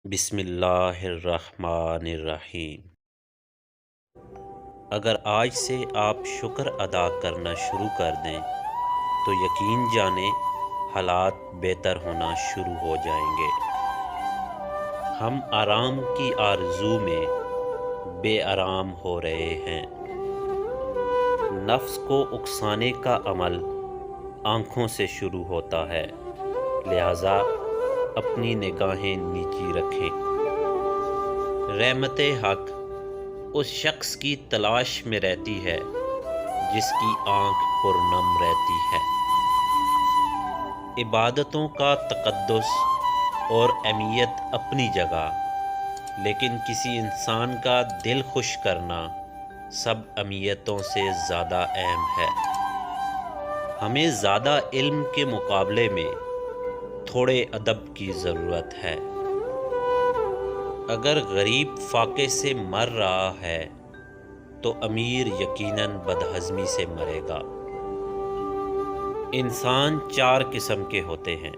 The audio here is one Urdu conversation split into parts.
بسم اللہ الرحمن الرحیم۔ اگر آج سے آپ شکر ادا کرنا شروع کر دیں تو یقین جانیں حالات بہتر ہونا شروع ہو جائیں گے۔ ہم آرام کی آرزو میں بے آرام ہو رہے ہیں۔ نفس کو اکسانے کا عمل آنکھوں سے شروع ہوتا ہے، لہذا اپنی نگاہیں نیچی رکھیں۔ رحمت حق اس شخص کی تلاش میں رہتی ہے جس کی آنکھ پرنم رہتی ہے۔ عبادتوں کا تقدس اور اہمیت اپنی جگہ، لیکن کسی انسان کا دل خوش کرنا سب اہمیتوں سے زیادہ اہم ہے۔ ہمیں زیادہ علم کے مقابلے میں تھوڑے ادب کی ضرورت ہے۔ اگر غریب فاقے سے مر رہا ہے تو امیر یقیناً بدہضمی سے مرے گا۔ انسان چار قسم کے ہوتے ہیں۔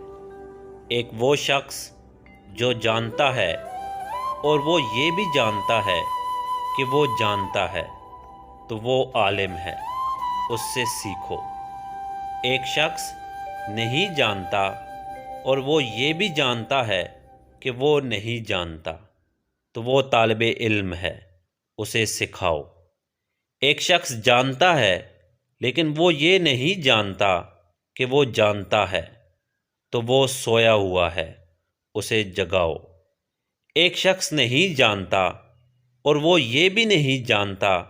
ایک وہ شخص جو جانتا ہے اور وہ یہ بھی جانتا ہے کہ وہ جانتا ہے تو وہ عالم ہے، اس سے سیکھو۔ ایک شخص نہیں جانتا اور وہ یہ بھی جانتا ہے کہ وہ نہیں جانتا تو وہ طالب علم ہے، اسے سکھاؤ۔ ایک شخص جانتا ہے لیکن وہ یہ نہیں جانتا کہ وہ جانتا ہے تو وہ سویا ہوا ہے، اسے جگاؤ۔ ایک شخص نہیں جانتا اور وہ یہ بھی نہیں جانتا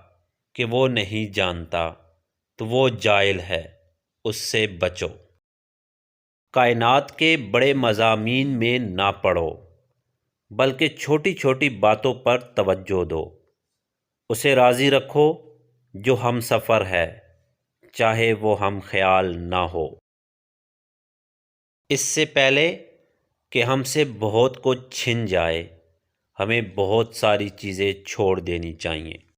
کہ وہ نہیں جانتا تو وہ جاہل ہے، اس سے بچو۔ کائنات کے بڑے مضامین میں نہ پڑھو، بلکہ چھوٹی چھوٹی باتوں پر توجہ دو۔ اسے راضی رکھو جو ہم سفر ہے، چاہے وہ ہم خیال نہ ہو۔ اس سے پہلے کہ ہم سے بہت کچھ چھن جائے، ہمیں بہت ساری چیزیں چھوڑ دینی چاہیے۔